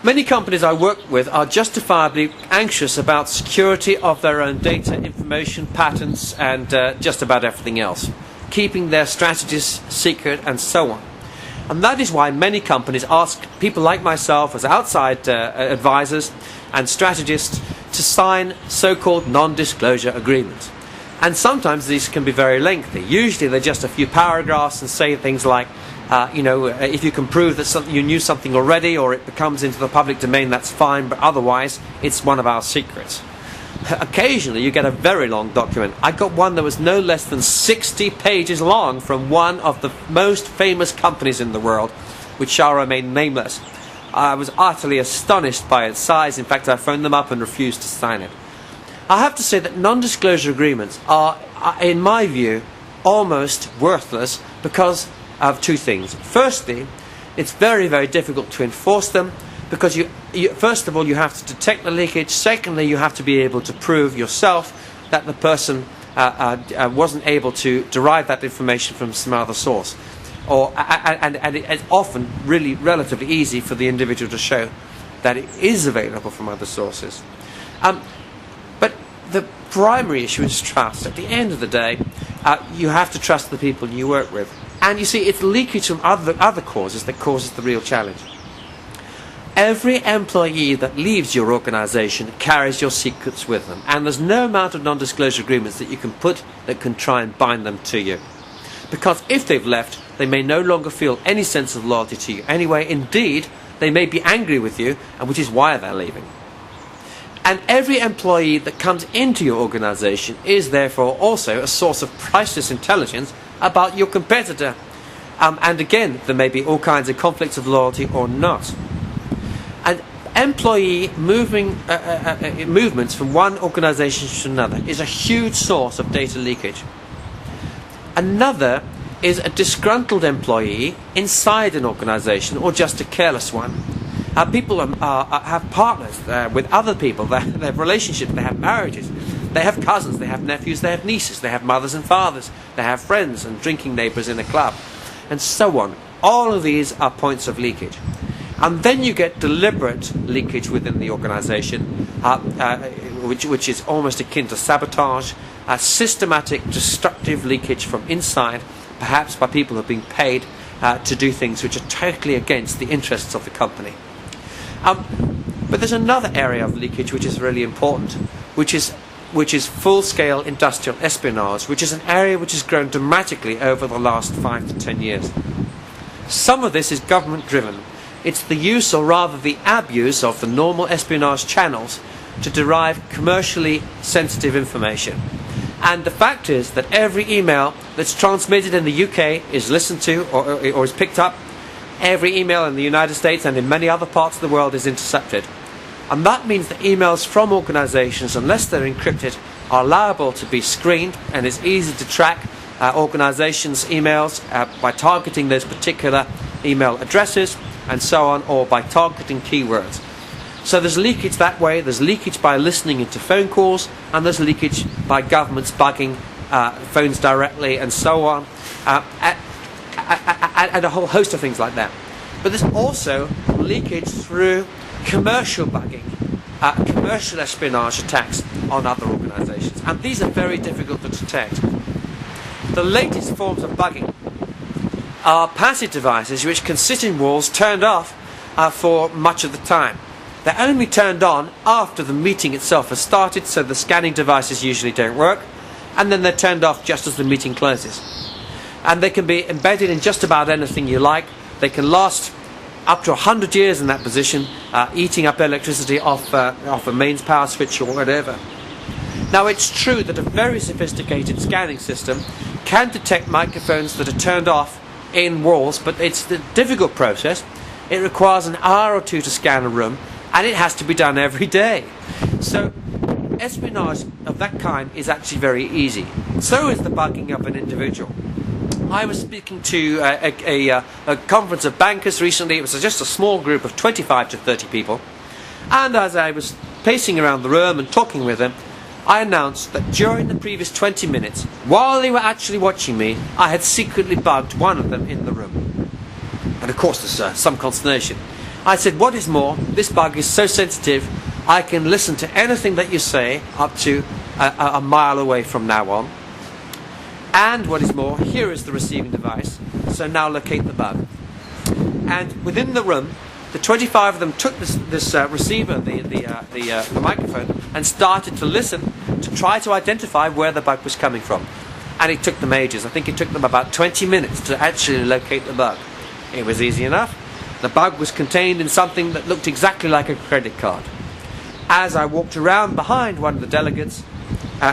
Many companies I work with are justifiably anxious about security of their own data, information, patents, and just about everything else, keeping their strategies secret and so on. And that is why many companies ask people like myself as outside advisors and strategists to sign so-called non-disclosure agreements. And sometimes these can be very lengthy. Usually they're just a few paragraphs and say things like, if you can prove that you knew something already or it becomes into the public domain, that's fine, but otherwise it's one of our secrets. Occasionally you get a very long document. I got one that was no less than 60 pages long from one of the most famous companies in the world, which shall remain nameless. I was utterly astonished by its size. In fact, I phoned them up and refused to sign it. I have to say that non-disclosure agreements are, in my view, almost worthless because of two things. Firstly, it's very, very difficult to enforce them because first of all, you have to detect the leakage. Secondly, you have to be able to prove yourself that the person wasn't able to derive that information from some other source. And it's often really relatively easy for the individual to show that it is available from other sources. But the primary issue is trust. At the end of the day, you have to trust the people you work with. And you see, it's leakage from other causes that causes the real challenge. Every employee that leaves your organisation carries your secrets with them, and there's no amount of non-disclosure agreements that you can put that can try and bind them to you. Because if they've left, they may no longer feel any sense of loyalty to you anyway. Indeed, they may be angry with you, and which is why they're leaving. And every employee that comes into your organisation is therefore also a source of priceless intelligence about your competitor. And again, there may be all kinds of conflicts of loyalty or not. And employee movements from one organisation to another is a huge source of data leakage. Another is a disgruntled employee inside an organisation, or just a careless one. People have partners with other people, they have relationships, they have marriages, they have cousins, they have nephews, they have nieces, they have mothers and fathers, they have friends and drinking neighbours in a club, and so on. All of these are points of leakage. And then you get deliberate leakage within the organisation, which is almost akin to sabotage, systematic destructive leakage from inside, perhaps by people who are being paid to do things which are totally against the interests of the company. But there's another area of leakage which is really important, which is full-scale industrial espionage, which is an area which has grown dramatically over the last 5 to 10 years. Some of this is government-driven. It's the use, or rather the abuse, of the normal espionage channels to derive commercially sensitive information. And the fact is that every email that's transmitted in the UK is listened to or is picked up. Every email in the United States and in many other parts of the world is intercepted. And that means that emails from organisations, unless they're encrypted, are liable to be screened, and it's easy to track organisations' emails by targeting those particular email addresses and so on, or by targeting keywords. So there's leakage that way, there's leakage by listening into phone calls, and there's leakage by governments bugging phones directly and so on, and a whole host of things like that. But there's also leakage through commercial bugging, commercial espionage attacks on other organisations, and these are very difficult to detect. The latest forms of bugging are passive devices which can sit in walls turned off for much of the time. They're only turned on after the meeting itself has started, so the scanning devices usually don't work, and then they're turned off just as the meeting closes. And they can be embedded in just about anything you like. They can last up to 100 years in that position, eating up electricity off a mains power switch or whatever. Now, it's true that a very sophisticated scanning system can detect microphones that are turned off in walls, but it's a difficult process. It requires an hour or two to scan a room, and it has to be done every day. So espionage of that kind is actually very easy. So is the bugging of an individual. I was speaking to a conference of bankers recently. It was just a small group of 25 to 30 people, and as I was pacing around the room and talking with them, I announced that during the previous 20 minutes, while they were actually watching me, I had secretly bugged one of them in the room. And of course there's some consternation. I said, what is more, this bug is so sensitive, I can listen to anything that you say up to a mile away from now on. And what is more, here is the receiving device, so now locate the bug. And within the room, the 25 of them took this receiver, the microphone, and started to listen to try to identify where the bug was coming from. And it took them ages. I think it took them about 20 minutes to actually locate the bug. It was easy enough. The bug was contained in something that looked exactly like a credit card. As I walked around behind one of the delegates,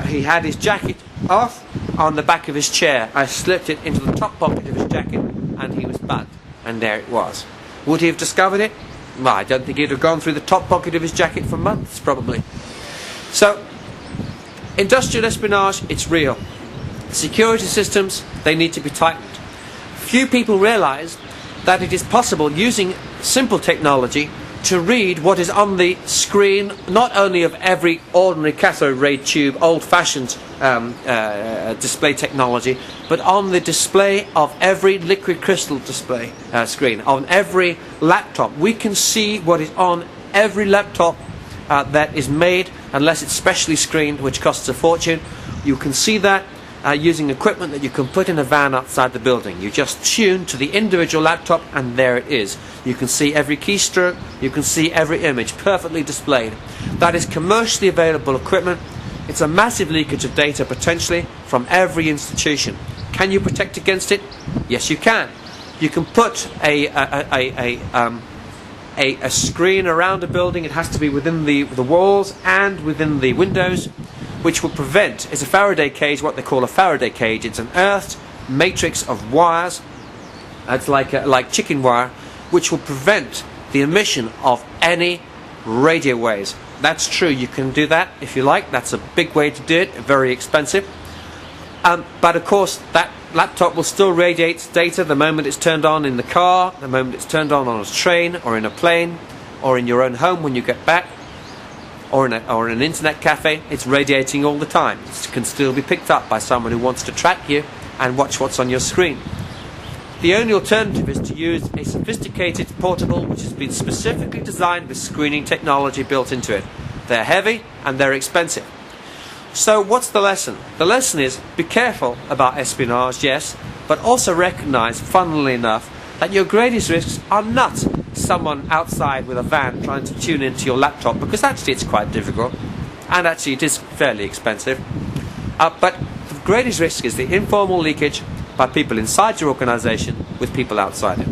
he had his jacket off on the back of his chair. I slipped it into the top pocket of his jacket and he was bugged. And there it was. Would he have discovered it? Well, I don't think he'd have gone through the top pocket of his jacket for months, probably. So, industrial espionage, it's real. Security systems, they need to be tightened. Few people realise that it is possible, using simple technology, to read what is on the screen, not only of every ordinary cathode ray tube, old-fashioned display technology, but on the display of every liquid crystal display screen, on every laptop. We can see what is on every laptop that is made, unless it's specially screened, which costs a fortune. You can see that using equipment that you can put in a van outside the building. You just tune to the individual laptop and there it is. You can see every keystroke, you can see every image perfectly displayed. That is commercially available equipment. It's a massive leakage of data potentially from every institution. Can you protect against it? Yes, you can. You can put a screen around a building. It has to be within the walls and within the windows, which will prevent, it's a Faraday cage, what they call a Faraday cage. It's an earthed matrix of wires, it's like chicken wire, which will prevent the emission of any radio waves. That's true, you can do that if you like. That's a big way to do it, very expensive. But of course, that laptop will still radiate data the moment it's turned on in the car, the moment it's turned on a train, or in a plane, or in your own home when you get back, or in an internet cafe. It's radiating all the time. It can still be picked up by someone who wants to track you and watch what's on your screen. The only alternative is to use a sophisticated portable which has been specifically designed with screening technology built into it. They're heavy and they're expensive. So what's the lesson? The lesson is, be careful about espionage, yes, but also recognise, funnily enough, that your greatest risks are not someone outside with a van trying to tune into your laptop, because actually it's quite difficult and actually it is fairly expensive. But the greatest risk is the informal leakage by people inside your organisation with people outside it.